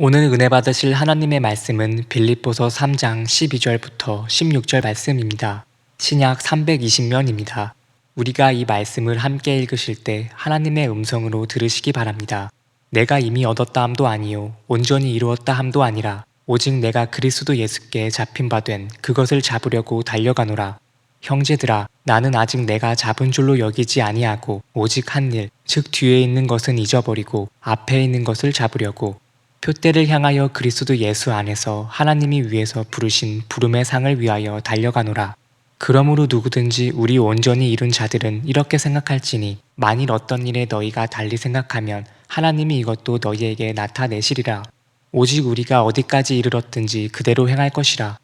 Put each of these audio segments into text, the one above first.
오늘 은혜 받으실 하나님의 말씀은 빌립보서 3장 12절부터 16절 말씀입니다. 신약 320면입니다. 우리가 이 말씀을 함께 읽으실 때 하나님의 음성으로 들으시기 바랍니다. 내가 이미 얻었다 함도 아니요 온전히 이루었다 함도 아니라 오직 내가 그리스도 예수께 잡힌 바 된 그것을 잡으려고 달려가노라. 형제들아, 나는 아직 내가 잡은 줄로 여기지 아니하고 오직 한 일, 즉 뒤에 있는 것은 잊어버리고 앞에 있는 것을 잡으려고 표대를 향하여 그리스도 예수 안에서 하나님이 위에서 부르신 부름의 상을 위하여 달려가노라. 그러므로 누구든지 우리 온전히 이룬 자들은 이렇게 생각할지니 만일 어떤 일에 너희가 달리 생각하면 하나님이 이것도 너희에게 나타내시리라. 오직 우리가 어디까지 이르렀든지 그대로 행할 것이라.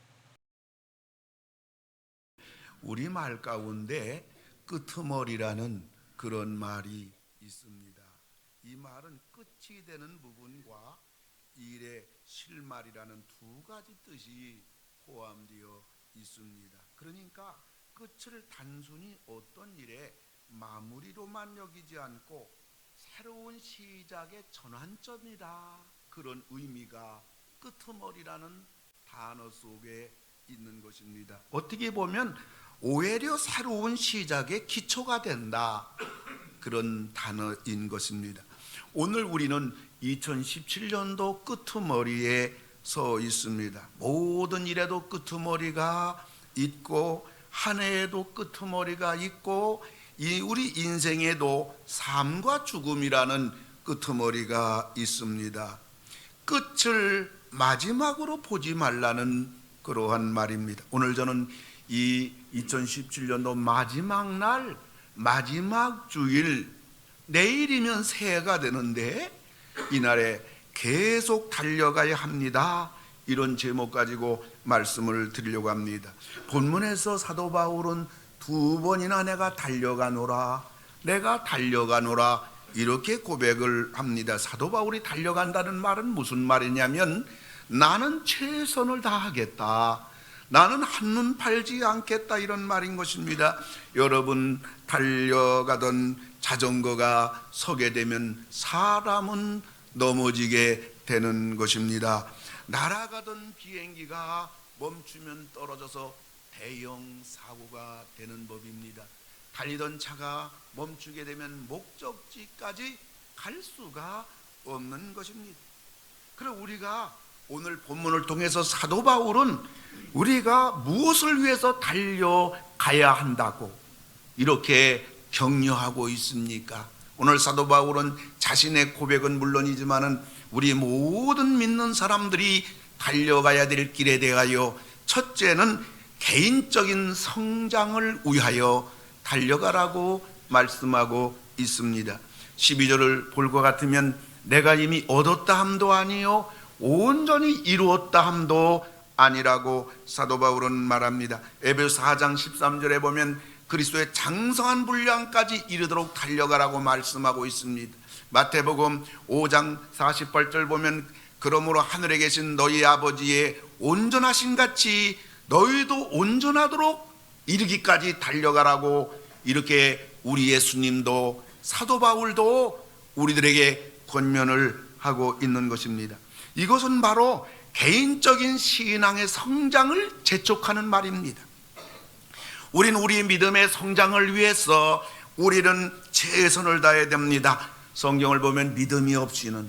우리말 가운데 끄트머리라는 그런 말이 있습니다. 이 말은 끝이 되는 부분과 일의 실말이라는 두 가지 뜻이 포함되어 있습니다. 그러니까 끝을 단순히 어떤 일의 마무리로만 여기지 않고 새로운 시작의 전환점이다, 그런 의미가 끄트머리라는 단어 속에 있는 것입니다. 어떻게 보면 오히려 새로운 시작의 기초가 된다, 그런 단어인 것입니다. 오늘 우리는 2017년도 끄트머리에 서 있습니다. 모든 일에도 끄트머리가 있고 한 해에도 끄트머리가 있고 우리 인생에도 삶과 죽음이라는 끄트머리가 있습니다. 끝을 마지막으로 보지 말라는 그러한 말입니다. 오늘 저는 이 2017년도 마지막 날, 마지막 주일, 내일이면 새해가 되는데 이날에 계속 달려가야 합니다, 이런 제목 가지고 말씀을 드리려고 합니다. 본문에서 사도 바울은 두 번이나 내가 달려가노라, 내가 달려가노라, 이렇게 고백을 합니다. 사도 바울이 달려간다는 말은 무슨 말이냐면 나는 최선을 다하겠다, 나는 한눈 팔지 않겠다, 이런 말인 것입니다. 여러분, 달려가던 자전거가 서게 되면 사람은 넘어지게 되는 것입니다. 날아가던 비행기가 멈추면 떨어져서 대형 사고가 되는 법입니다. 달리던 차가 멈추게 되면 목적지까지 갈 수가 없는 것입니다. 그럼 우리가 오늘 본문을 통해서 사도 바울은 우리가 무엇을 위해서 달려가야 한다고 이렇게 격려하고 있습니까? 오늘 사도 바울은 자신의 고백은 물론이지만은 우리 모든 믿는 사람들이 달려가야 될 길에 대하여 첫째는 개인적인 성장을 위하여 달려가라고 말씀하고 있습니다. 12절을 볼 것 같으면 내가 이미 얻었다 함도 아니요 온전히 이루었다 함도 아니라고 사도 바울은 말합니다. 에베소 4장 13절에 보면 그리스도의 장성한 분량까지 이르도록 달려가라고 말씀하고 있습니다. 마태복음 5장 48절 보면 그러므로 하늘에 계신 너희 아버지의 온전하신 같이 너희도 온전하도록 이르기까지 달려가라고, 이렇게 우리 예수님도 사도 바울도 우리들에게 권면을 하고 있는 것입니다. 이것은 바로 개인적인 신앙의 성장을 재촉하는 말입니다. 우리는 우리 믿음의 성장을 위해서 우리는 최선을 다해야 됩니다. 성경을 보면 믿음이 없이는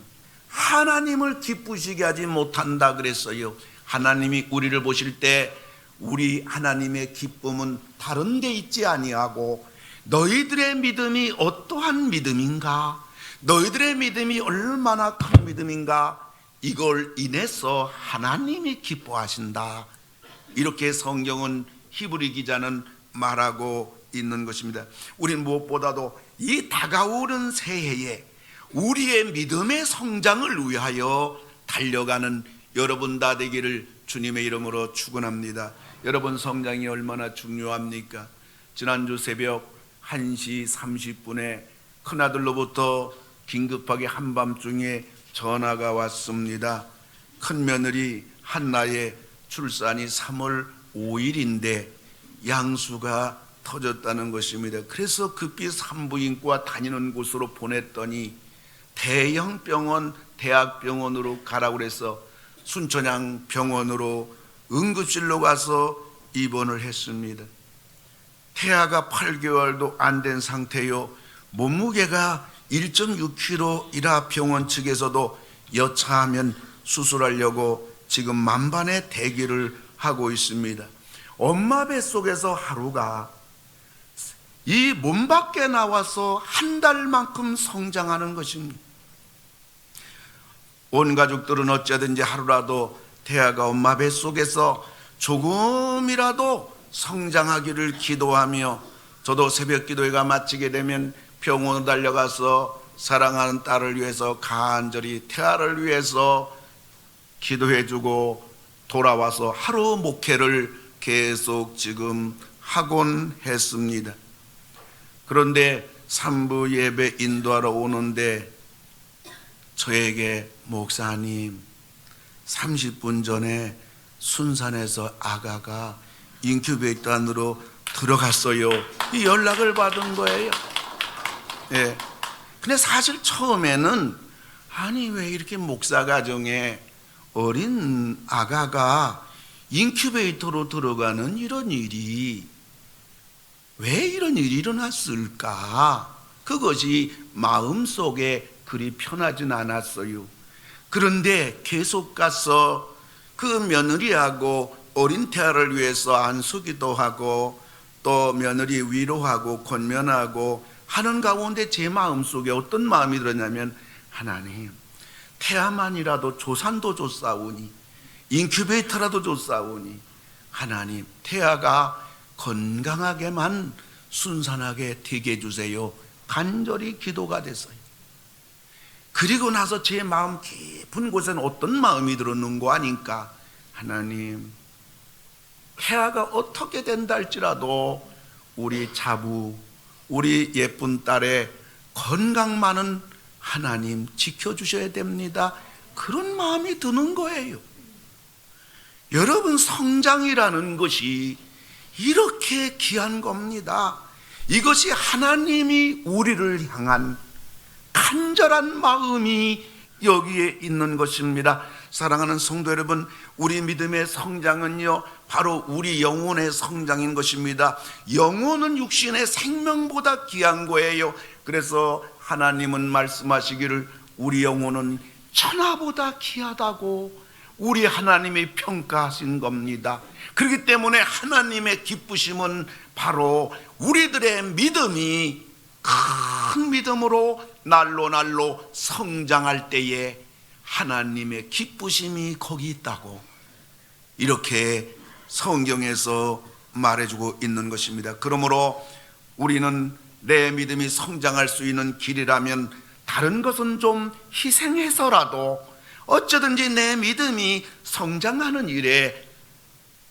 하나님을 기쁘시게 하지 못한다 그랬어요. 하나님이 우리를 보실 때 우리 하나님의 기쁨은 다른 데 있지 아니하고 너희들의 믿음이 어떠한 믿음인가, 너희들의 믿음이 얼마나 큰 믿음인가, 이걸 인해서 하나님이 기뻐하신다, 이렇게 성경은 히브리 기자는 말하고 있는 것입니다. 우리는 무엇보다도 이 다가오는 새해에 우리의 믿음의 성장을 위하여 달려가는 여러분 다 되기를 주님의 이름으로 축원합니다. 여러분, 성장이 얼마나 중요합니까? 지난주 새벽 1시 30분에 큰아들로부터 긴급하게 한밤중에 전화가 왔습니다. 큰며느리 한나의 출산이 3월 5일인데 양수가 터졌다는 것입니다. 그래서 급히 산부인과 다니는 곳으로 보냈더니 대형 병원, 대학병원으로 가라고 그래서 순천향 병원으로 응급실로 가서 입원을 했습니다. 태아가 8개월도 안 된 상태요. 몸무게가 1.6kg이라 병원 측에서도 여차하면 수술하려고 지금 만반의 대기를 하고 있습니다. 엄마 뱃속에서 하루가 이 몸 밖에 나와서 한 달만큼 성장하는 것입니다. 온 가족들은 어쩌든지 하루라도 태아가 엄마 뱃속에서 조금이라도 성장하기를 기도하며, 저도 새벽 기도회가 마치게 되면 병원에 달려가서 사랑하는 딸을 위해서 간절히 태아를 위해서 기도해주고 돌아와서 하루 목회를 계속 지금 하곤 했습니다. 그런데 3부 예배 인도하러 오는데 저에게 목사님 30분 전에 순산에서 아가가 인큐베이터 안으로 들어갔어요. 이 연락을 받은 거예요. 예. 근데 사실 처음에는 아니 왜 이렇게 목사 가정에 어린 아가가 인큐베이터로 들어가는 이런 일이 왜 이런 일이 일어났을까? 그것이 마음속에 그리 편하진 않았어요. 그런데 계속 가서 그 며느리하고 어린 태아를 위해서 안수기도 하고 또 며느리 위로하고 권면하고 하는 가운데 제 마음속에 어떤 마음이 들었냐면, 하나님 태아만이라도 조산도 줬사오니 인큐베이터라도 줬사오니 하나님 태아가 건강하게만 순산하게 되게 해주세요. 간절히 기도가 됐어요. 그리고 나서 제 마음 깊은 곳에는 어떤 마음이 들었는고 하니까, 하나님 태아가 어떻게 된다 할지라도 우리 자부, 우리 예쁜 딸의 건강만은 하나님 지켜주셔야 됩니다. 그런 마음이 드는 거예요. 여러분, 성장이라는 것이 이렇게 귀한 겁니다. 이것이 하나님이 우리를 향한 간절한 마음이 여기에 있는 것입니다. 사랑하는 성도 여러분, 우리 믿음의 성장은요 바로 우리 영혼의 성장인 것입니다. 영혼은 육신의 생명보다 귀한 거예요. 그래서 하나님은 말씀하시기를 우리 영혼은 천하보다 귀하다고 우리 하나님이 평가하신 겁니다. 그렇기 때문에 하나님의 기쁘심은 바로 우리들의 믿음이 큰 믿음으로 날로 날로 성장할 때에 하나님의 기쁘심이 거기 있다고 이렇게 성경에서 말해주고 있는 것입니다. 그러므로 우리는 내 믿음이 성장할 수 있는 길이라면 다른 것은 좀 희생해서라도 어쩌든지 내 믿음이 성장하는 일에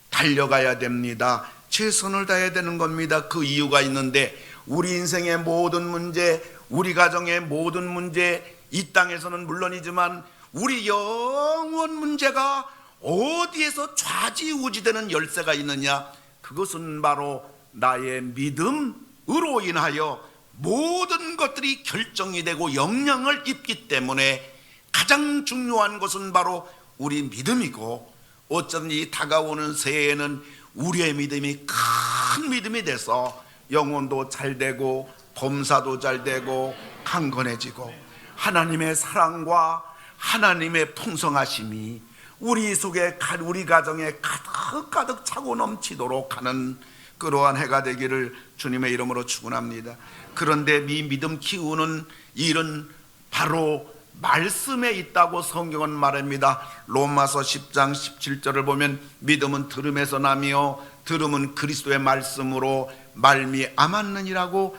달려가야 됩니다. 최선을 다해야 되는 겁니다. 그 이유가 있는데, 우리 인생의 모든 문제, 우리 가정의 모든 문제, 이 땅에서는 물론이지만 우리 영혼 문제가 어디에서 좌지우지되는 열쇠가 있느냐? 그것은 바로 나의 믿음으로 인하여 모든 것들이 결정이 되고 영향을 입기 때문에 가장 중요한 것은 바로 우리 믿음이고, 어쩐지 다가오는 새해에는 우리의 믿음이 큰 믿음이 돼서 영혼도 잘 되고 범사도 잘 되고 강건해지고 하나님의 사랑과 하나님의 풍성하심이 우리 속에, 우리 가정에 가득 차고 넘치도록 하는 그러한 해가 되기를 주님의 이름으로 축원합니다. 그런데 이 믿음 키우는 일은 바로 말씀에 있다고 성경은 말합니다. 로마서 10장 17절을 보면 믿음은 들음에서 나며 들음은 그리스도의 말씀으로 말미암았느니라고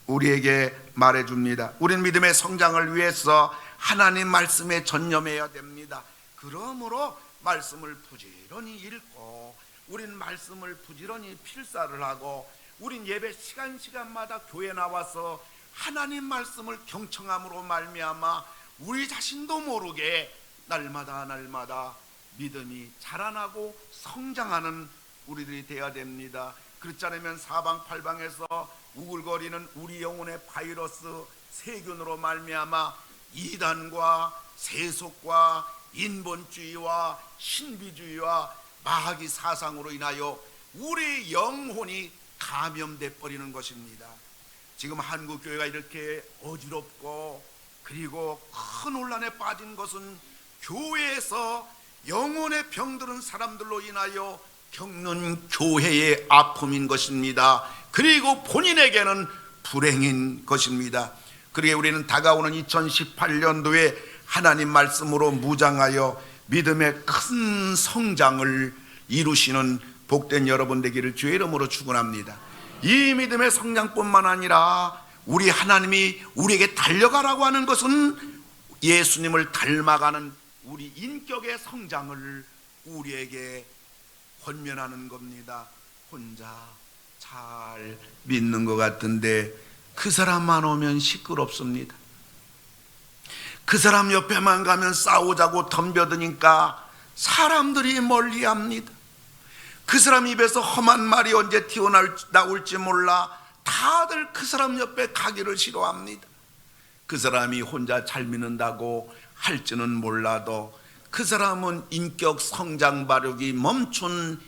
우리에게 말해줍니다. 우리는 믿음의 성장을 위해서 하나님 말씀에 전념해야 됩니다. 그러므로 말씀을 부지런히 읽고 우린 말씀을 부지런히 필사를 하고 우린 예배 시간마다 교회 나와서 하나님 말씀을 경청함으로 말미암아 우리 자신도 모르게 날마다 믿음이 자라나고 성장하는 우리들이 되어야 됩니다. 그렇지 않으면 사방팔방에서 우글거리는 우리 영혼의 바이러스 세균으로 말미암아 이단과 세속과 인본주의와 신비주의와 마귀 사상으로 인하여 우리 영혼이 감염돼 버리는 것입니다. 지금 한국 교회가 이렇게 어지럽고 그리고 큰 혼란에 빠진 것은 교회에서 영혼의 병들은 사람들로 인하여 겪는 교회의 아픔인 것입니다. 그리고 본인에게는 불행인 것입니다. 그리고 우리는 다가오는 2018년도에 하나님 말씀으로 무장하여 믿음의 큰 성장을 이루시는 복된 여러분 되기를 주의 이름으로 축원합니다. 이 믿음의 성장뿐만 아니라 우리 하나님이 우리에게 달려가라고 하는 것은 예수님을 닮아가는 우리 인격의 성장을 우리에게 권면하는 겁니다. 혼자 잘 믿는 것 같은데 그 사람만 오면 시끄럽습니다. 그 사람 옆에만 가면 싸우자고 덤벼드니까 사람들이 멀리합니다. 그 사람 입에서 험한 말이 언제 튀어나올지 몰라 다들 그 사람 옆에 가기를 싫어합니다. 그 사람이 혼자 잘 믿는다고 할지는 몰라도 그 사람은 인격 성장 발육이 멈춘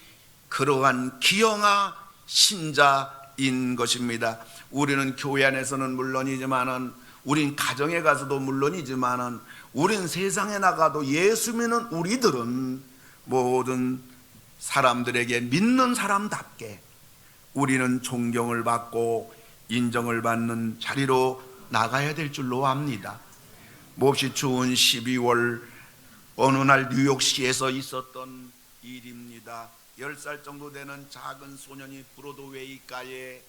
그러한 기형아 신자인 것입니다. 우리는 교회 안에서는 물론이지만은 우린 가정에 가서도 물론이지만은 우린 세상에 나가도 예수 믿는 우리들은 모든 사람들에게 믿는 사람답게 우리는 존경을 받고 인정을 받는 자리로 나가야 될 줄로 압니다. 몹시 추운 12월 어느 날 뉴욕시에서 있었던 일입니다. 10살 정도 되는 작은 소년이 브로드웨이가에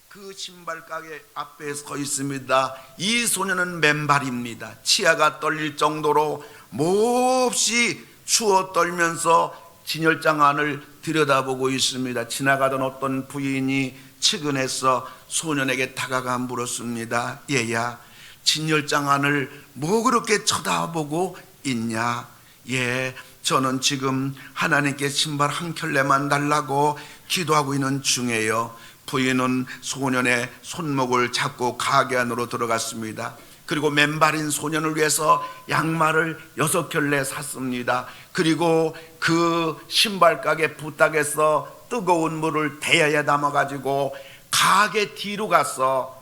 그 신발 가게 앞에 서 있습니다. 이 소년은 맨발입니다. 치아가 떨릴 정도로 몹시 추워 떨면서 진열장 안을 들여다보고 있습니다. 지나가던 어떤 부인이 측은해서 소년에게 다가가 물었습니다. 얘야, 진열장 안을 뭐 그렇게 쳐다보고 있냐? 예, 저는 지금 하나님께 신발 한 켤레만 달라고 기도하고 있는 중이에요. 부인은 소년의 손목을 잡고 가게 안으로 들어갔습니다. 그리고 맨발인 소년을 위해서 양말을 6켤레 샀습니다. 그리고 그 신발 가게 부탁해서 뜨거운 물을 대야에 담아가지고 가게 뒤로 가서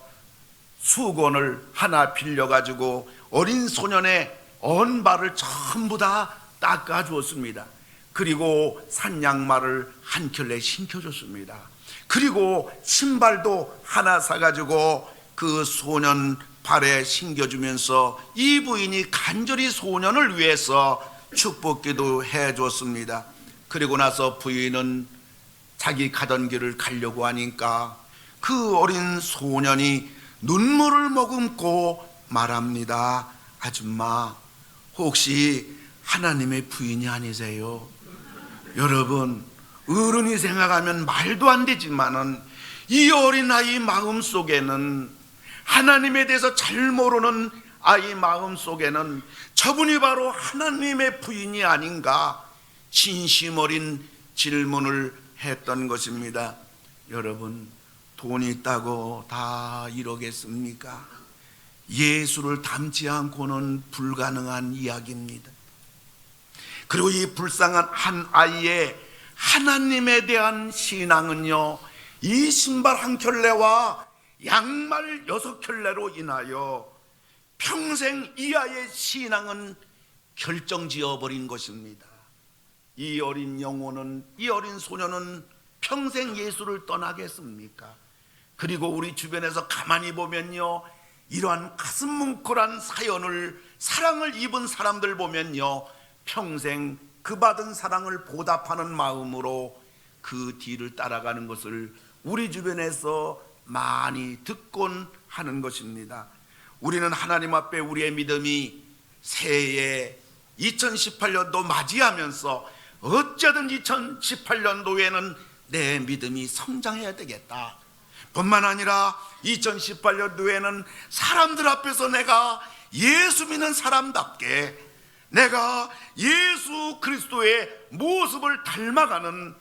수건을 하나 빌려가지고 어린 소년의 언발을 전부 다 닦아주었습니다. 그리고 산 양말을 한 켤레 신겨줬습니다. 그리고 신발도 하나 사가지고 그 소년 발에 신겨주면서 이 부인이 간절히 소년을 위해서 축복기도 해줬습니다. 그리고 나서 부인은 자기 가던 길을 가려고 하니까 그 어린 소년이 눈물을 머금고 말합니다. 아줌마, 혹시 하나님의 부인이 아니세요? 여러분, 어른이 생각하면 말도 안 되지만은 이 어린아이 마음속에는, 하나님에 대해서 잘 모르는 아이 마음속에는 저분이 바로 하나님의 부인이 아닌가 진심 어린 질문을 했던 것입니다. 여러분, 돈이 있다고 다 이러겠습니까? 예수를 닮지 않고는 불가능한 이야기입니다. 그리고 이 불쌍한 한 아이의 하나님에 대한 신앙은요, 이 신발 한 켤레와 양말 6켤레로 인하여 평생 이 아이의 신앙은 결정지어 버린 것입니다. 이 어린 영혼은, 이 어린 소년은 평생 예수를 떠나겠습니까? 그리고 우리 주변에서 가만히 보면요, 이러한 가슴 뭉클한 사연을, 사랑을 입은 사람들 보면요, 평생 그 받은 사랑을 보답하는 마음으로 그 뒤를 따라가는 것을 우리 주변에서 많이 듣곤 하는 것입니다. 우리는 하나님 앞에 우리의 믿음이 새해 2018년도 맞이하면서 어쨌든 2018년도에는 내 믿음이 성장해야 되겠다. 뿐만 아니라 2018년도에는 사람들 앞에서 내가 예수 믿는 사람답게, 내가 예수 그리스도의 모습을 닮아가는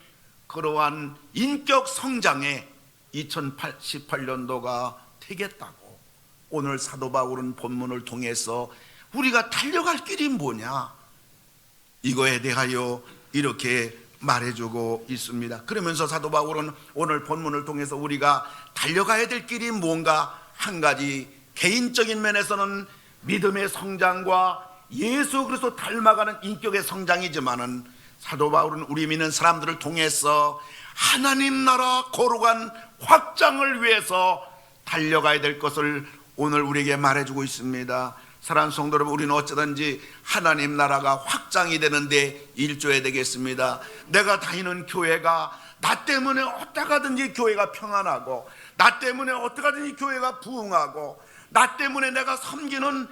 그러한 인격 성장의 2018년도가 되겠다고 오늘 사도 바울은 본문을 통해서 우리가 달려갈 길이 뭐냐? 이거에 대하여 이렇게 말해주고 있습니다. 그러면서 사도 바울은 오늘 본문을 통해서 우리가 달려가야 될 길이 뭔가 한 가지, 개인적인 면에서는 믿음의 성장과 예수 그리스도 닮아가는 인격의 성장이지만은 사도 바울은 우리 믿는 사람들을 통해서 하나님 나라 거룩한 확장을 위해서 달려가야 될 것을 오늘 우리에게 말해주고 있습니다. 사랑하는 성도 여러분, 우리는 어쩌든지 하나님 나라가 확장이 되는데 일조해야 되겠습니다. 내가 다니는 교회가 나 때문에 어떡하든지 교회가 평안하고, 나 때문에 어떡하든지 교회가 부흥하고, 나 때문에 내가 섬기는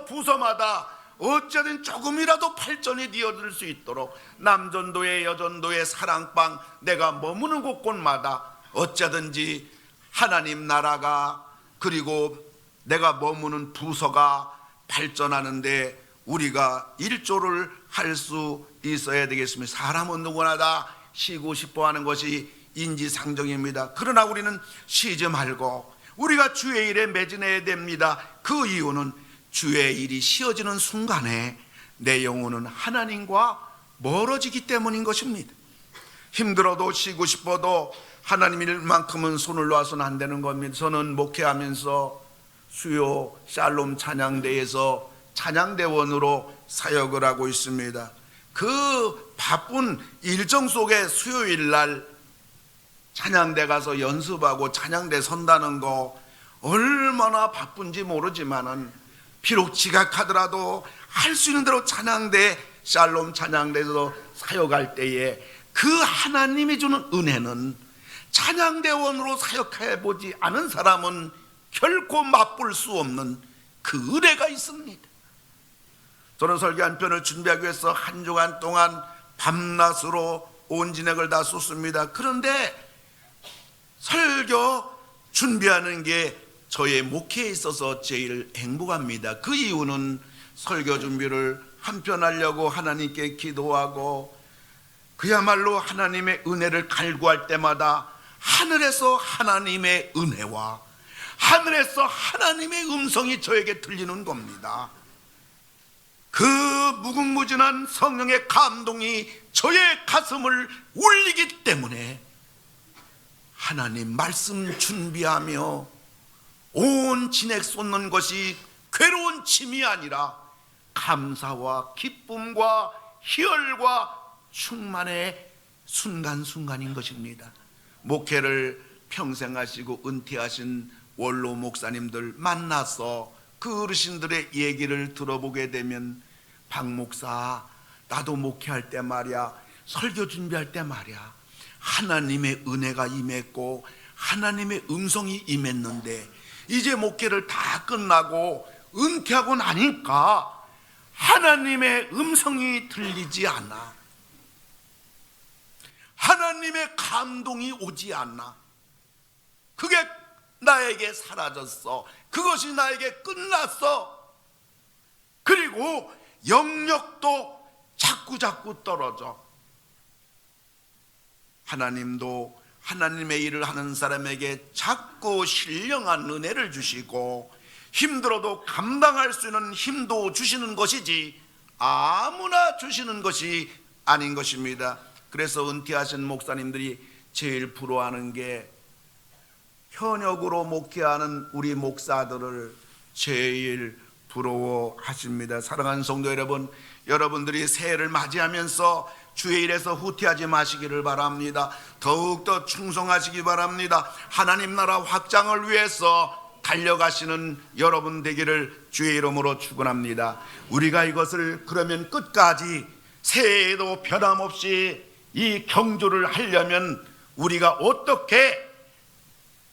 부서마다 어쩌든 조금이라도 발전이 되어질 수 있도록 남전도회 여전도회 사랑방 내가 머무는 곳곳마다 어쩌든지 하나님 나라가, 그리고 내가 머무는 부서가 발전하는데 우리가 일조를 할 수 있어야 되겠습니다. 사람은 누구나 다 쉬고 싶어 하는 것이 인지상정입니다. 그러나 우리는 쉬지 말고 우리가 주의 일에 매진해야 됩니다. 그 이유는 주의 일이 쉬어지는 순간에 내 영혼은 하나님과 멀어지기 때문인 것입니다. 힘들어도 쉬고 싶어도 하나님 일만큼은 손을 놔서는 안 되는 겁니다. 저는 목회하면서 수요 샬롬 찬양대에서 찬양대원으로 사역을 하고 있습니다. 그 바쁜 일정 속에 수요일날 찬양대 가서 연습하고 찬양대 선다는 거 얼마나 바쁜지 모르지만은 비록 지각하더라도 할 수 있는 대로 찬양대 샬롬 찬양대에서 사역할 때에 그 하나님이 주는 은혜는 찬양대원으로 사역해 보지 않은 사람은 결코 맛볼 수 없는 그 은혜가 있습니다. 저는 설교 한 편을 준비하기 위해서 한 주간 동안 밤낮으로 온 진액을 다 쏟습니다. 그런데 설교 준비하는 게 저의 목회에 있어서 제일 행복합니다. 그 이유는 설교 준비를 한 편 하려고 하나님께 기도하고 그야말로 하나님의 은혜를 갈구할 때마다 하늘에서 하나님의 은혜와 하늘에서 하나님의 음성이 저에게 들리는 겁니다. 그 무궁무진한 성령의 감동이 저의 가슴을 울리기 때문에 하나님 말씀 준비하며 온 진액 쏟는 것이 괴로운 짐이 아니라 감사와 기쁨과 희열과 충만의 순간순간인 것입니다. 목회를 평생 하시고 은퇴하신 원로 목사님들 만나서 그 어르신들의 얘기를 들어보게 되면 박 목사, 나도 목회할 때 말이야, 설교 준비할 때 말이야, 하나님의 은혜가 임했고 하나님의 음성이 임했는데 이제 목회를 다 끝나고 은퇴하고 나니까 하나님의 음성이 들리지 않아. 하나님의 감동이 오지 않아. 그게 나에게 사라졌어. 그것이 나에게 끝났어. 그리고 영역도 자꾸 떨어져. 하나님도 하나님의 일을 하는 사람에게 자꾸 신령한 은혜를 주시고 힘들어도 감당할 수 있는 힘도 주시는 것이지 아무나 주시는 것이 아닌 것입니다. 그래서 은퇴하신 목사님들이 제일 부러워하는 게 현역으로 목회하는 우리 목사들을 제일 부러워하십니다. 사랑하는 성도 여러분, 여러분들이 새해를 맞이하면서 주의 일에서 후퇴하지 마시기를 바랍니다. 더욱더 충성하시기 바랍니다. 하나님 나라 확장을 위해서 달려가시는 여러분 되기를 주의 이름으로 축원합니다. 우리가 이것을 그러면 끝까지 새해에도 변함없이 이 경주를 하려면 우리가 어떻게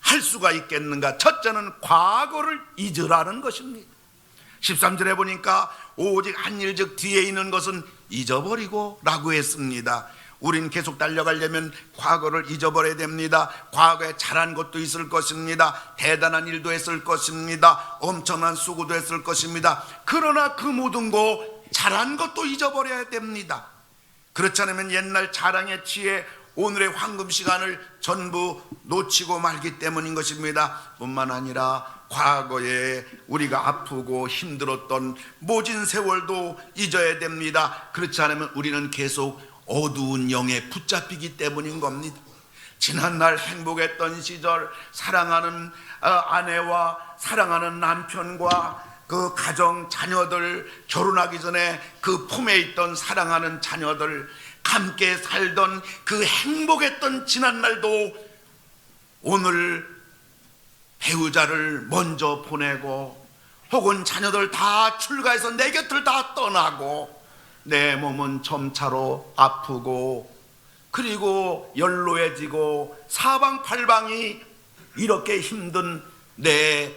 할 수가 있겠는가? 첫째는 과거를 잊으라는 것입니다. 13절에 보니까 오직 한 일 즉 뒤에 있는 것은 잊어버리고 라고 했습니다. 우린 계속 달려가려면 과거를 잊어버려야 됩니다. 과거에 잘한 것도 있을 것입니다. 대단한 일도 했을 것입니다. 엄청난 수고도 했을 것입니다. 그러나 그 모든 거 잘한 것도 잊어버려야 됩니다. 그렇지 않으면 옛날 자랑에 취해 오늘의 황금 시간을 전부 놓치고 말기 때문인 것입니다. 뿐만 아니라 과거에 우리가 아프고 힘들었던 모진 세월도 잊어야 됩니다. 그렇지 않으면 우리는 계속 어두운 영에 붙잡히기 때문인 겁니다. 지난날 행복했던 시절, 사랑하는 아내와 사랑하는 남편과 그 가정 자녀들, 결혼하기 전에 그 품에 있던 사랑하는 자녀들, 함께 살던 그 행복했던 지난날도 오늘 배우자를 먼저 보내고 혹은 자녀들 다 출가해서 내 곁을 다 떠나고 내 몸은 점차로 아프고 그리고 연로해지고 사방팔방이 이렇게 힘든 내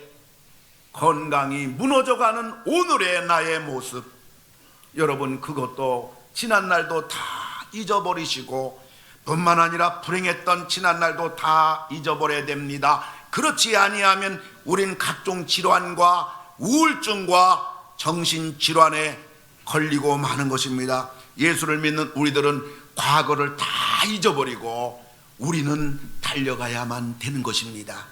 건강이 무너져가는 오늘의 나의 모습, 여러분 그것도 지난날도 다 잊어버리시고 뿐만 아니라 불행했던 지난날도 다 잊어버려야 됩니다. 그렇지 아니하면 우린 각종 질환과 우울증과 정신질환에 걸리고 마는 것입니다. 예수를 믿는 우리들은 과거를 다 잊어버리고 우리는 달려가야만 되는 것입니다.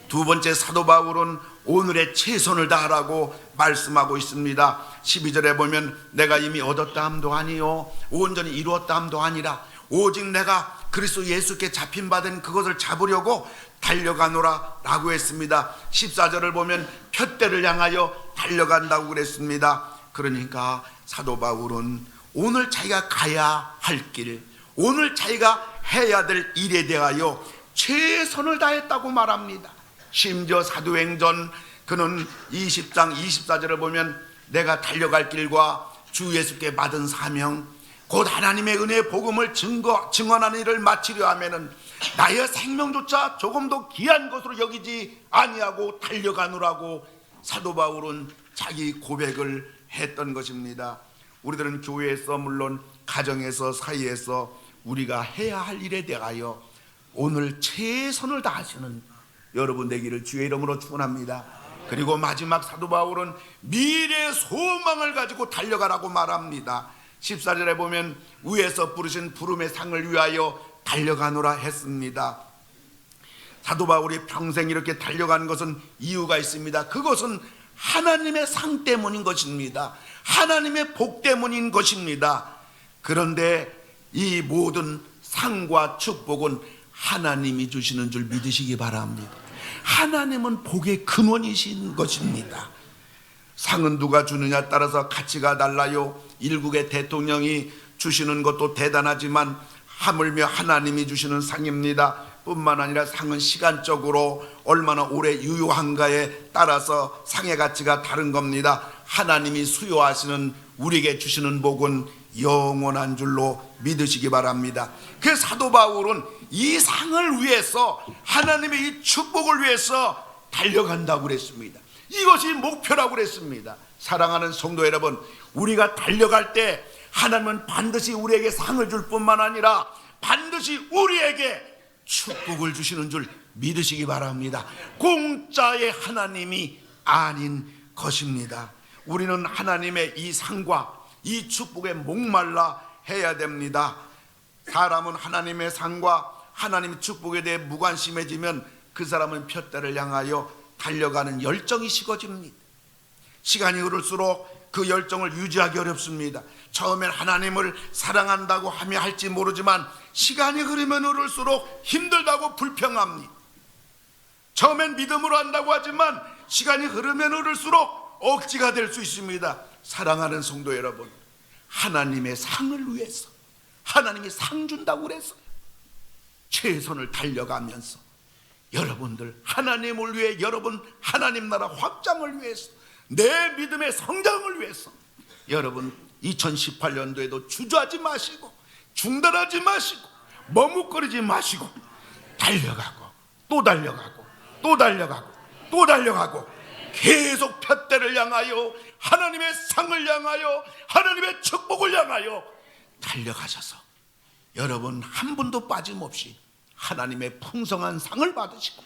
두 번째, 사도 바울은 오늘의 최선을 다하라고 말씀하고 있습니다. 12절에 보면 내가 이미 얻었다 함도 아니요 온전히 이루었다 함도 아니라 오직 내가 그리스도 예수께 잡힌 바 된 그것을 잡으려고 달려가노라 라고 했습니다. 14절을 보면 푯대를 향하여 달려간다고 그랬습니다. 그러니까 사도 바울은 오늘 자기가 가야 할 길, 오늘 자기가 해야 될 일에 대하여 최선을 다했다고 말합니다. 심지어 사도행전 그는 20장 24절을 보면 내가 달려갈 길과 주 예수께 받은 사명 곧 하나님의 은혜의 복음을 증언하는 일을 마치려 하면은 나의 생명조차 조금도 귀한 것으로 여기지 아니하고 달려가노라고 사도 바울은 자기 고백을 했던 것입니다. 우리들은 교회에서 물론 가정에서 사이에서 우리가 해야 할 일에 대하여 오늘 최선을 다하시는 여러분 되기를 주의 이름으로 축원합니다. 그리고 마지막 사도 바울은 미래의 소망을 가지고 달려가라고 말합니다. 14절에 보면 위에서 부르신 부름의 상을 위하여 달려가노라 했습니다. 사도 바울이 평생 이렇게 달려가는 것은 이유가 있습니다. 그것은 하나님의 상 때문인 것입니다. 하나님의 복 때문인 것입니다. 그런데 이 모든 상과 축복은 하나님이 주시는 줄 믿으시기 바랍니다. 하나님은 복의 근원이신 것입니다. 상은 누가 주느냐 따라서 가치가 달라요. 일국의 대통령이 주시는 것도 대단하지만 하물며 하나님이 주시는 상입니다. 뿐만 아니라 상은 시간적으로 얼마나 오래 유효한가에 따라서 상의 가치가 다른 겁니다. 하나님이 수요하시는 우리에게 주시는 복은 영원한 줄로 믿으시기 바랍니다. 그 사도 바울은 이 상을 위해서, 하나님의 이 축복을 위해서 달려간다고 그랬습니다. 이것이 목표라고 그랬습니다. 사랑하는 성도 여러분, 우리가 달려갈 때 하나님은 반드시 우리에게 상을 줄 뿐만 아니라 반드시 우리에게 축복을 주시는 줄 믿으시기 바랍니다. 공짜의 하나님이 아닌 것입니다. 우리는 하나님의 이 상과 이 축복에 목말라 해야 됩니다. 사람은 하나님의 상과 하나님의 축복에 대해 무관심해지면 그 사람은 푯대를 향하여 달려가는 열정이 식어집니다. 시간이 흐를수록 그 열정을 유지하기 어렵습니다. 처음엔 하나님을 사랑한다고 하며 할지 모르지만 시간이 흐르면 흐를수록 힘들다고 불평합니다. 처음엔 믿음으로 한다고 하지만 시간이 흐르면 흐를수록 억지가 될 수 있습니다. 사랑하는 성도 여러분, 하나님의 상을 위해서, 하나님이 상 준다고 그랬어요. 최선을 달려가면서 여러분들 하나님을 위해, 여러분 하나님 나라 확장을 위해서, 내 믿음의 성장을 위해서 여러분 2018년도에도 주저하지 마시고 중단하지 마시고 머뭇거리지 마시고 달려가고 또 달려가고 또 달려가고 또 달려가고 계속 푯대를 향하여 하나님의 상을 향하여 하나님의 축복을 향하여 달려가셔서 여러분 한 분도 빠짐없이 하나님의 풍성한 상을 받으시고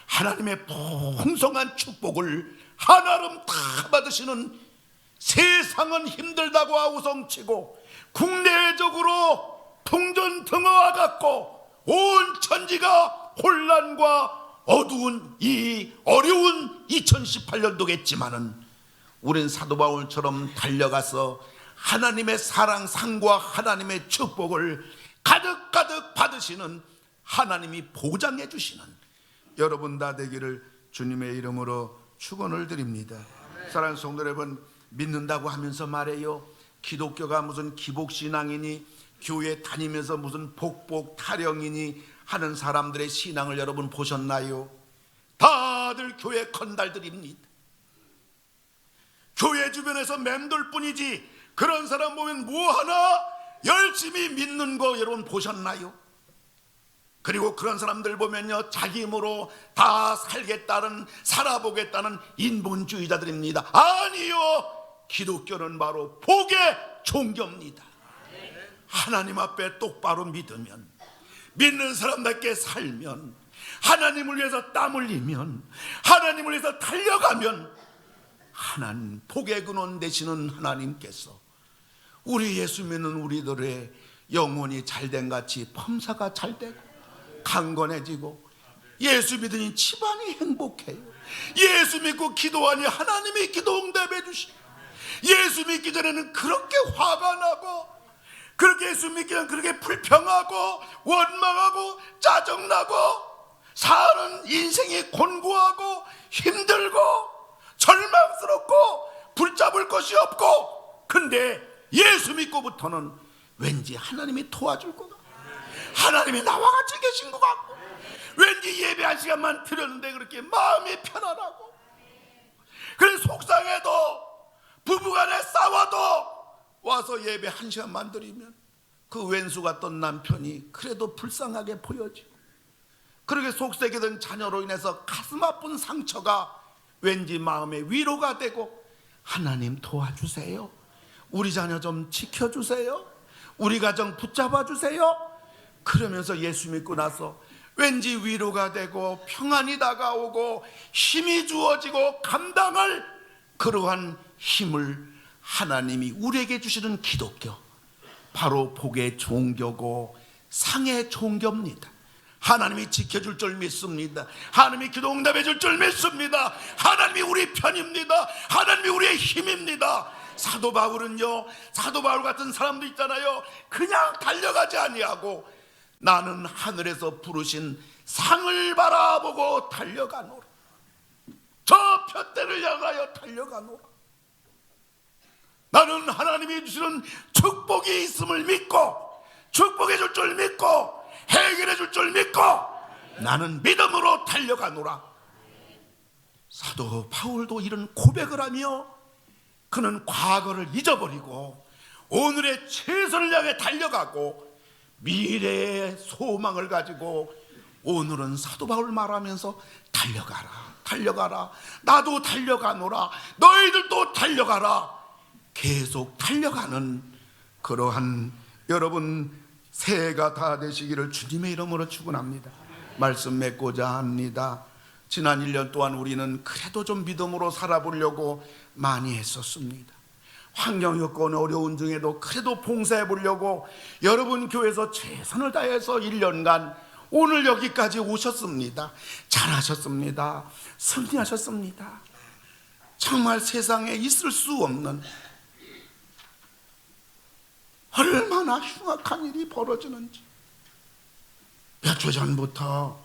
하나님의 풍성한 축복을 하나름 다 받으시는, 세상은 힘들다고 아우성치고 국내적으로 풍전등화와 같고 온 천지가 혼란과 어두운 이 어려운 2018년도겠지만은 우린 사도 바울처럼 달려가서 하나님의 사랑, 상과 하나님의 축복을 가득가득 받으시는, 하나님이 보장해 주시는 여러분 다 되기를 주님의 이름으로 축원을 드립니다. 사랑하는 성도 여러분, 믿는다고 하면서 말해요, 기독교가 무슨 기복신앙이니 교회 다니면서 무슨 복복 타령이니 하는 사람들의 신앙을 여러분 보셨나요? 다들 교회 건달들입니다. 교회 주변에서 맴돌 뿐이지 그런 사람 보면 뭐하나 열심히 믿는 거 여러분 보셨나요? 그리고 그런 사람들 보면요, 자기 힘으로 다 살겠다는, 살아보겠다는 인본주의자들입니다. 아니요, 기독교는 바로 복의 종교입니다. 하나님 앞에 똑바로 믿으면, 믿는 사람답게 살면, 하나님을 위해서 땀 흘리면, 하나님을 위해서 달려가면, 하나님 복의 근원 되시는 하나님께서 우리 예수 믿는 우리들의 영혼이 잘된 같이 범사가 잘되고 강건해지고, 예수 믿으니 집안이 행복해요. 예수 믿고 기도하니 하나님이 기도 응답해 주시고, 예수 믿기 전에는 그렇게 화가 나고, 그렇게 예수 믿기 전에 그렇게 불평하고 원망하고 짜증나고 사는 인생이 곤고하고 힘들고 절망스럽고 붙잡을 것이 없고, 근데 예수 믿고부터는 왠지 하나님이 도와줄 것 같고, 하나님이 나와 같이 계신 것 같고, 왠지 예배 한 시간만 드렸는데 그렇게 마음이 편안하고, 그래서 속상해도 부부간에 싸워도 와서 예배 한 시간만 드리면 그 왼수 같던 남편이 그래도 불쌍하게 보여지고, 그렇게 속삭이던 자녀로 인해서 가슴 아픈 상처가 왠지 마음의 위로가 되고, 하나님 도와주세요, 우리 자녀 좀 지켜주세요, 우리 가정 붙잡아 주세요, 그러면서 예수 믿고 나서 왠지 위로가 되고 평안이 다가오고 힘이 주어지고 감당할 그러한 힘을 하나님이 우리에게 주시는 기독교, 바로 복의 종교고 상의 종교입니다. 하나님이 지켜줄 줄 믿습니다. 하나님이 기도 응답해 줄 줄 믿습니다. 하나님이 우리 편입니다. 하나님이 우리의 힘입니다. 사도 바울은요, 사도 바울 같은 사람도 있잖아요, 그냥 달려가지 아니하고 나는 하늘에서 부르신 상을 바라보고 달려가노라, 저 푯대를 향하여 달려가노라. 나는 하나님이 주시는 축복이 있음을 믿고, 축복해 줄 줄 믿고, 해결해 줄 줄 믿고 나는 믿음으로 달려가노라. 사도 바울도 이런 고백을 하며 그는 과거를 잊어버리고 오늘의 최선을 향해 달려가고 미래의 소망을 가지고 오늘은 사도 바울 말하면서 달려가라, 달려가라, 나도 달려가노라, 너희들도 달려가라, 계속 달려가는 그러한 여러분 새해가 다 되시기를 주님의 이름으로 축원합니다. 말씀 맺고자 합니다. 지난 1년 동안 우리는 그래도 좀 믿음으로 살아보려고 많이 했었습니다. 환경 여건 어려운 중에도 그래도 봉사해 보려고 여러분 교회에서 최선을 다해서 1년간 오늘 여기까지 오셨습니다. 잘하셨습니다. 승리하셨습니다. 정말 세상에 있을 수 없는 얼마나 흉악한 일이 벌어지는지, 몇 주 전부터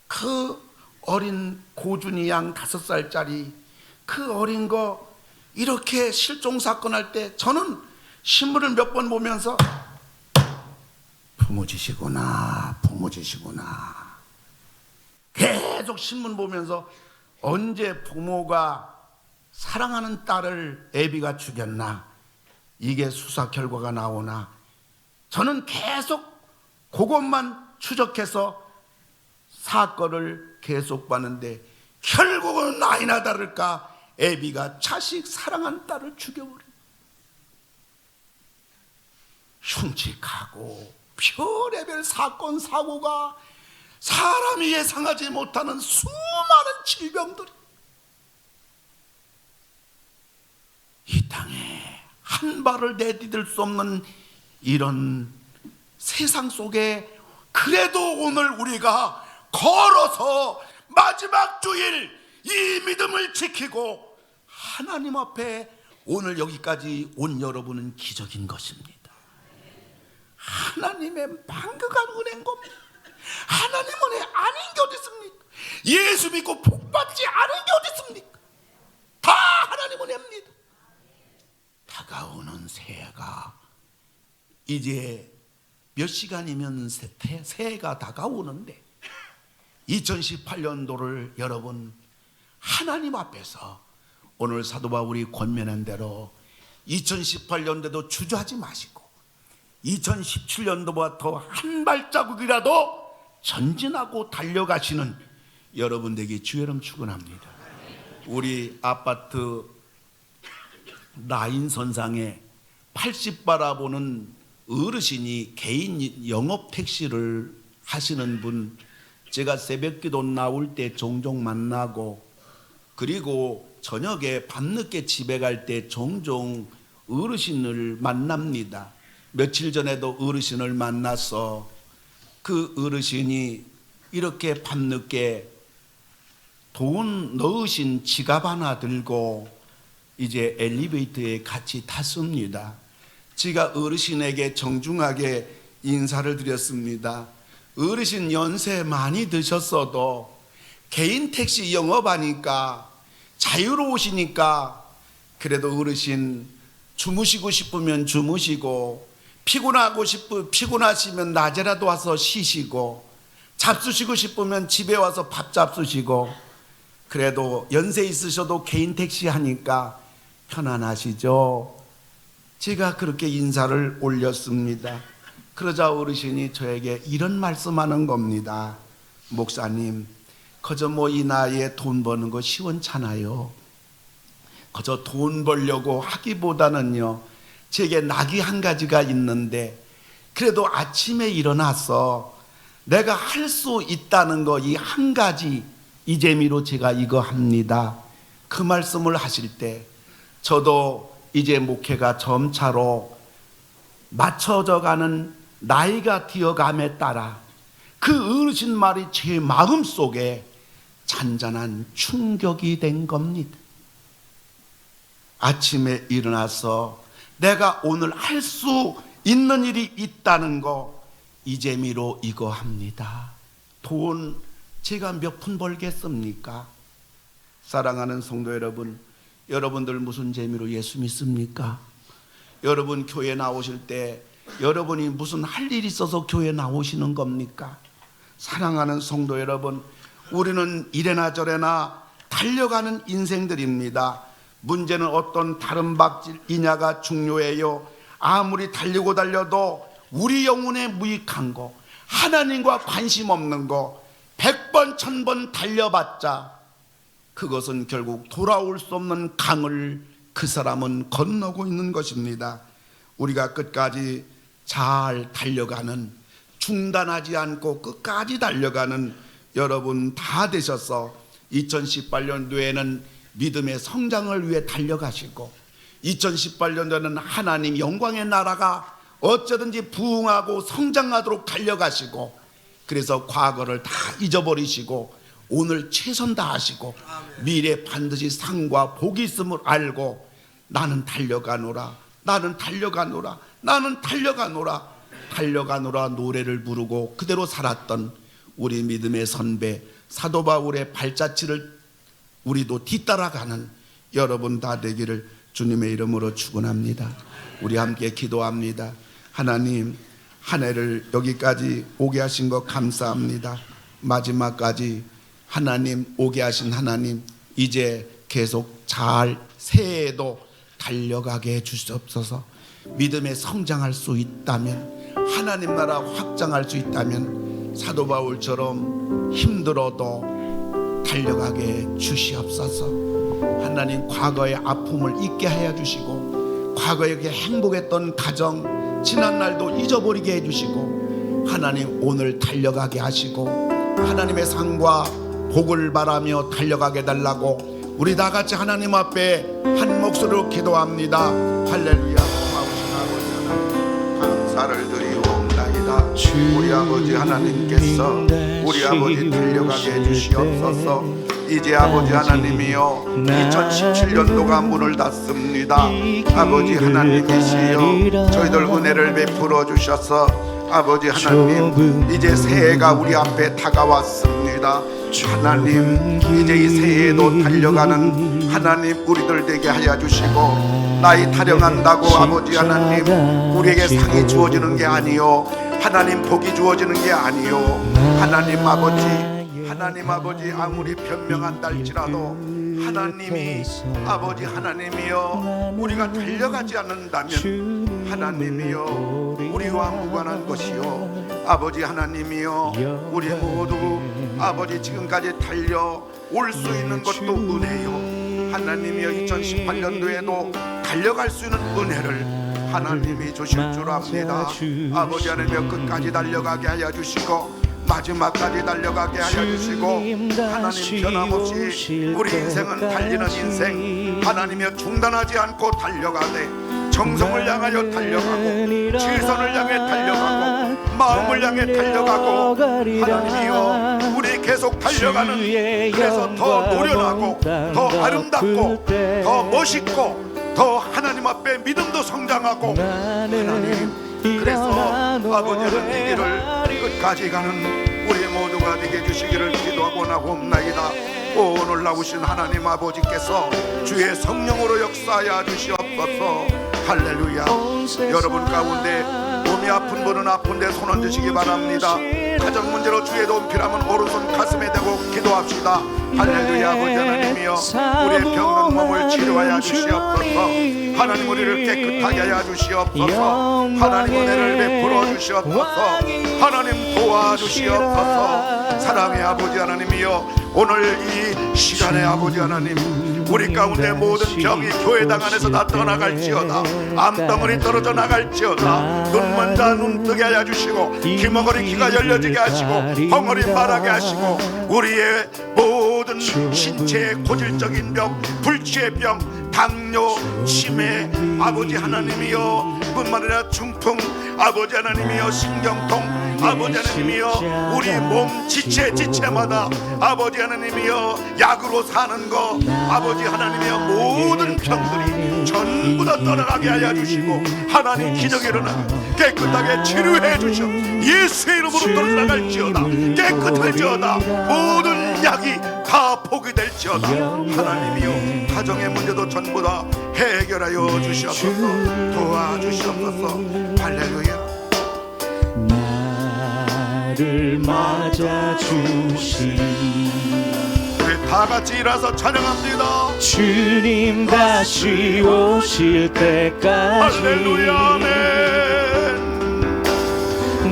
그 어린 고준이 양 5살짜리 그 어린 거 이렇게 실종 사건 할 때 저는 신문을 몇 번 보면서 부모지시구나, 부모지시구나, 계속 신문 보면서 언제 부모가 사랑하는 딸을 애비가 죽였나, 이게 수사 결과가 나오나, 저는 계속 그것만 추적해서 사건을 계속 봤는데 결국은 아니나 다를까 애비가 자식 사랑한 딸을 죽여버린, 흉측하고 별의별 사건 사고가, 사람이 예상하지 못하는 수많은 질병들이 이 땅에 한 발을 내디딜 수 없는 이런 세상 속에, 그래도 오늘 우리가 걸어서 마지막 주일 이 믿음을 지키고 하나님 앞에 오늘 여기까지 온 여러분은 기적인 것입니다. 하나님의 만극한 은혜인 겁니다. 하나님 은혜 아닌 게 어디 있습니까? 예수 믿고 복받지 않은 게 어디 있습니까? 다 하나님 은혜입니다. 다가오는 새해가 이제 몇 시간이면 새해가 다가오는데 2018년도를 여러분 하나님 앞에서 오늘 사도 바울이 권면한 대로 2018년도도 주저하지 마시고 2017년도보다 더 한 발자국이라도 전진하고 달려가시는 여러분 되기 주의 이름 축원합니다. 우리 아파트 라인선상에 80 바라보는 어르신이 개인 영업 택시를 하시는 분, 제가 새벽기도 나올 때 종종 만나고, 그리고 저녁에 밤늦게 집에 갈 때 종종 어르신을 만납니다. 며칠 전에도 어르신을 만나서 그 어르신이 이렇게 밤늦게 돈 넣으신 지갑 하나 들고 이제 엘리베이터에 같이 탔습니다. 제가 어르신에게 정중하게 인사를 드렸습니다. 어르신 연세 많이 드셨어도 개인 택시 영업하니까 자유로우시니까 그래도 어르신 주무시고 싶으면 주무시고 피곤하시면 낮에라도 와서 쉬시고 잡수시고 싶으면 집에 와서 밥 잡수시고 그래도 연세 있으셔도 개인 택시 하니까 편안하시죠? 제가 그렇게 인사를 올렸습니다. 그러자 어르신이 저에게 이런 말씀하는 겁니다. 목사님, 그저 뭐 이 나이에 돈 버는 거 시원찮아요. 그저 돈 벌려고 하기보다는요, 제게 낙이 한 가지가 있는데 그래도 아침에 일어나서 내가 할 수 있다는 거 이 한 가지, 이 재미로 제가 이거 합니다. 그 말씀을 하실 때 저도 이제 목회가 점차로 맞춰져 가는 나이가 되어감에 따라 그 어르신 말이 제 마음속에 잔잔한 충격이 된 겁니다. 아침에 일어나서 내가 오늘 할 수 있는 일이 있다는 거, 이 재미로 이거 합니다. 돈 제가 몇 푼 벌겠습니까? 사랑하는 성도 여러분, 여러분들 무슨 재미로 예수 믿습니까? 여러분 교회 나오실 때 여러분이 무슨 할 일이 있어서 교회 나오시는 겁니까? 사랑하는 성도 여러분, 우리는 이래나 저래나 달려가는 인생들입니다. 문제는 어떤 다른 박질이냐가 중요해요. 아무리 달리고 달려도 우리 영혼에 무익한 거, 하나님과 관심 없는 거 100번 1000번 달려봤자 그것은 결국 돌아올 수 없는 강을 그 사람은 건너고 있는 것입니다. 우리가 끝까지 잘 달려가는, 중단하지 않고 끝까지 달려가는 여러분 다 되셔서 2018년도에는 믿음의 성장을 위해 달려가시고 2018년도에는 하나님 영광의 나라가 어쩌든지 부흥하고 성장하도록 달려가시고, 그래서 과거를 다 잊어버리시고 오늘 최선 다하시고 미래 반드시 상과 복이 있음을 알고 나는 달려가노라, 나는 달려가노라, 나는 달려가노라, 달려가노라 노래를 부르고 그대로 살았던 우리 믿음의 선배 사도 바울의 발자취를 우리도 뒤따라가는 여러분 다 되기를 주님의 이름으로 축원합니다. 우리 함께 기도합니다. 하나님, 한 해를 여기까지 오게 하신 것 감사합니다. 마지막까지 하나님 오게 하신 하나님, 이제 계속 잘 새해에도 달려가게 해주시옵소서. 믿음에 성장할 수 있다면, 하나님 나라 확장할 수 있다면 사도 바울처럼 힘들어도 달려가게 주시옵소서. 하나님, 과거의 아픔을 잊게 하여 주시고 과거에 행복했던 가정 지난날도 잊어버리게 해주시고 하나님 오늘 달려가게 하시고 하나님의 상과 복을 바라며 달려가게 해달라고 우리 다같이 하나님 앞에 한 목소리로 기도합니다. 할렐루야. 고마우신 아버지 하나님, 감사를 드리옵나이다. 기도합니다. 우리 아버지 하나님께서 우리 아버지 달려가게 해주시옵소서. 이제 아버지 하나님이여 2017년도가 문을 닫습니다. 아버지 하나님이시여 저희들 은혜를 베풀어 주셔서 아버지 하나님 이제 새해가 우리 앞에 다가왔습니다. 하나님 이제 이 새해에도 달려가는 하나님 우리들 되게 하여 주시고, 나이 타령한다고 아버지 하나님 우리에게 상이 주어지는 게 아니요 하나님 복이 주어지는 게 아니요 하나님 아버지 아무리 변명한다 할지라도 하나님이 아버지 하나님이여 우리가 달려가지 않는다면 하나님이여 우리와 무관한 것이요 아버지 하나님이여 우리 모두 아버지 지금까지 달려올 수 있는 것도 은혜요 하나님이여 2018년도에도 달려갈 수 있는 은혜를 하나님이 주실 줄 압니다. 아버지 하나님이여 끝까지 달려가게 하여 주시고 마지막까지 달려가게 하여 주시고 하나님 변함없이 우리 인생은 달리는 인생 하나님이여 중단하지 않고 달려가되 정성을 향하여 달려가고 실선을 향해 달려가고 마음을 향해 달려가고 하나님이여 우리 계속 달려가는 그래서 더 노련하고 더 아름답고 더 멋있고 더 하나님 앞에 믿음도 성장하고 하나님 그래서 아버지 하나님 이 길을 끝까지 가는 우리 모두가 되게 해주시기를 기도하고 나옵나이다. 오 놀라우신 하나님 아버지께서 주의 성령으로 역사하여 주시옵소서. 할렐루야. 여러분 가운데 몸이 아픈 분은 아픈데 손 얹으시기 바랍니다. 가정 문제로 주의 도움 필요하면 오른손 가슴에 대고 기도합시다. 할렐루야. 아버지 하나님이여 우리의 병든 몸을 치료하여 주시옵소서. 하나님 우리를 깨끗하게 하여 주시옵소서. 하나님 은혜를 베풀어 주시옵소서. 하나님 도와주시옵소서. 사랑의 아버지 하나님이여 오늘 이 시간에 아버지 하나님 우리 가운데 모든 병이 교회당 안에서 다 떠나갈지어다. 암덩어리 떨어져 나갈지어다. 눈먼 자 눈 뜨게 하여 주시고 귀머거리 귀가 열려지게 하시고 벙어리 말하게 하시고 우리의 모든 신체의 고질적인 병 불치의 병 당뇨 치매 아버지 하나님이여 뿐만 아니라 중풍 아버지 하나님이여 신경통 아버지 하나님이여 우리 몸 지체마다 아버지 하나님이여 약으로 사는 거 아버지 하나님이여 모든 병들이 전부 다 떠나가게 하여 주시고 하나님 기적이 일어나 깨끗하게 치료해 주시오. 예수의 이름으로 떠나갈지어다. 깨끗할지어다. 모든 약이 다 포기될지어다. 하나님이여 가정의 문제도 전부 다 해결하여 주시옵소서. 도와주시옵소서. 할렐루야. 나를 맞아주시 우리 다 같이 일어서 찬양합니다. 주님 다시 오실 때까지 할렐루야. 아멘.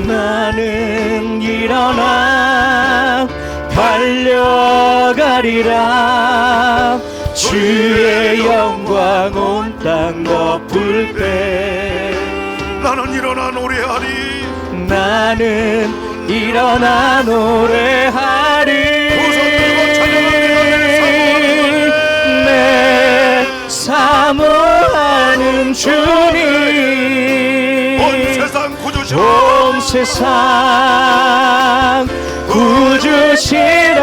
나는 일어나 달려가리라 주의 영광 온 땅 덮을 때 나는 일어나 노래하리. 나는 일어나 노래하리 내 사모하는 주님 온 세상 구주시라. 온 세상 구주시라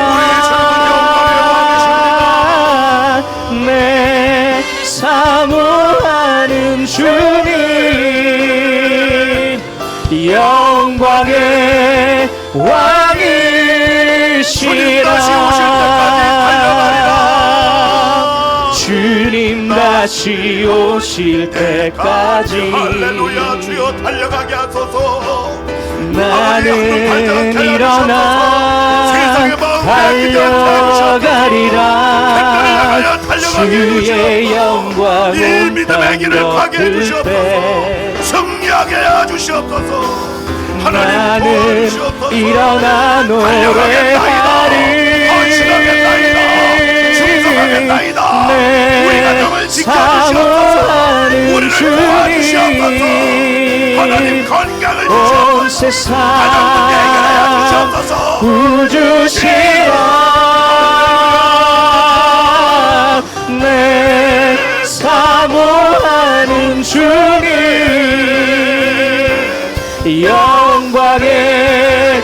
내 사모하는 주님 영광의 왕이시라 주님 다시 오실 때까지 할렐루야. 주여 달려가게 하소서. 나는 일어나 달려가리라 주의 영광 이 믿음의 길을 가게 해주시옵소서. 승리하게 해주시옵소서. 나는 일어나 노래하리 내 사모하는 주님 하나님 건강을 온 주시옵소서. 세상 주시옵소서. 구주시라 내 사모하는 주님 영 영광의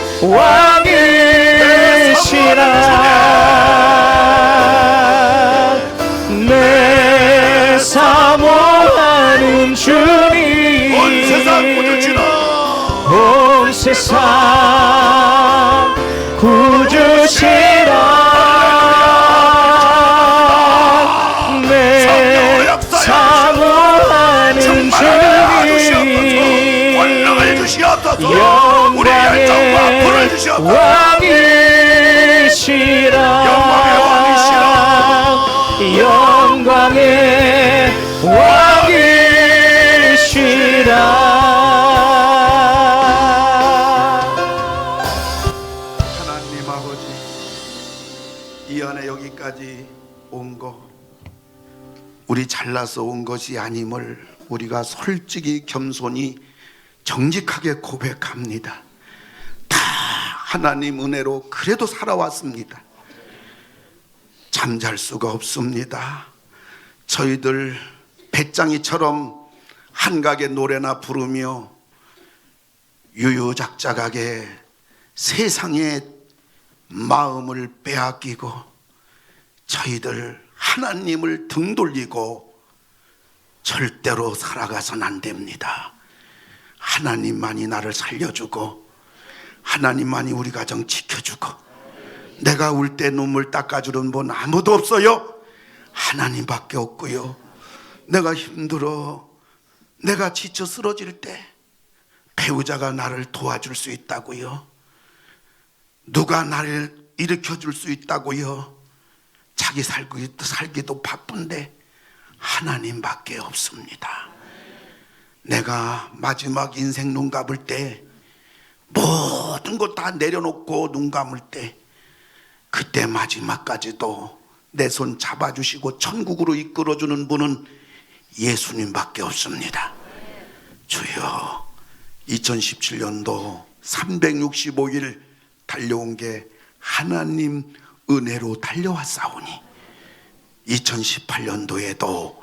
왕이시라 내 사모하는 주님 온 세상 구주시라 온 세상 구주시라 내 사모하는 주님 권능을 주시옵소서 우리 열정과 불을 영광의 주시옵소서 왕이시라 영광의 왕이시라 하나님 아버지 이 안에 여기까지 온 거 우리 잘나서 온 것이 아님을 우리가 솔직히 겸손히 정직하게 고백합니다. 다 하나님 은혜로 그래도 살아왔습니다. 잠잘 수가 없습니다. 저희들 배짱이처럼 한가게 노래나 부르며 유유작작하게 세상의 마음을 빼앗기고 저희들 하나님을 등 돌리고 절대로 살아가선 안 됩니다. 하나님만이 나를 살려주고 하나님만이 우리 가정 지켜주고 내가 울 때 눈물 닦아주는 분 아무도 없어요. 하나님밖에 없고요. 내가 힘들어 내가 지쳐 쓰러질 때 배우자가 나를 도와줄 수 있다고요. 누가 나를 일으켜 줄 수 있다고요. 자기 살기도 바쁜데 하나님밖에 없습니다. 내가 마지막 인생 눈 감을 때 모든 것 다 내려놓고 눈 감을 때 그때 마지막까지도 내 손 잡아주시고 천국으로 이끌어주는 분은 예수님밖에 없습니다. 주여 2017년도 365일 달려온 게 하나님 은혜로 달려왔사오니 2018년도에도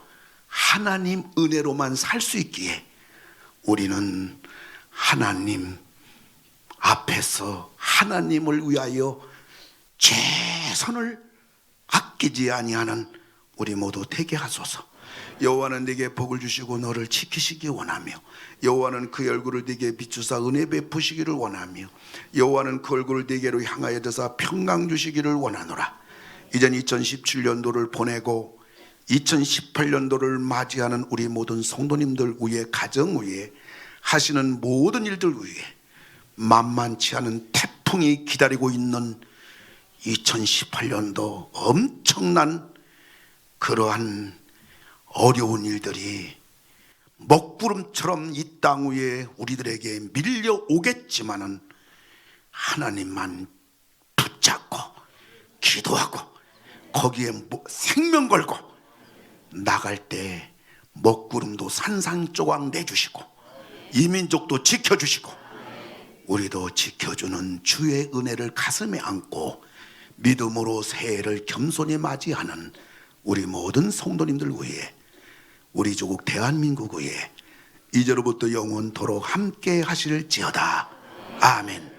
하나님 은혜로만 살 수 있기에 우리는 하나님 앞에서 하나님을 위하여 최선을 아끼지 아니하는 우리 모두 되게 하소서. 여호와는 네게 복을 주시고 너를 지키시기 원하며 여호와는 그 얼굴을 네게 비추사 은혜 베푸시기를 원하며 여호와는 그 얼굴을 네게로 향하여 드사 평강 주시기를 원하노라. 이젠 2017년도를 보내고 2018년도를 맞이하는 우리 모든 성도님들 위해 가정 위해 하시는 모든 일들 위해 만만치 않은 태풍이 기다리고 있는 2018년도 엄청난 그러한 어려운 일들이 먹구름처럼 이 땅 위에 우리들에게 밀려오겠지만은 하나님만 붙잡고 기도하고 거기에 생명 걸고 나갈 때 먹구름도 산산조각 내주시고 이민족도 지켜주시고 우리도 지켜주는 주의 은혜를 가슴에 안고 믿음으로 새해를 겸손히 맞이하는 우리 모든 성도님들 위해 우리 조국 대한민국 위해 이제로부터 영원토록 함께 하실지어다. 아멘.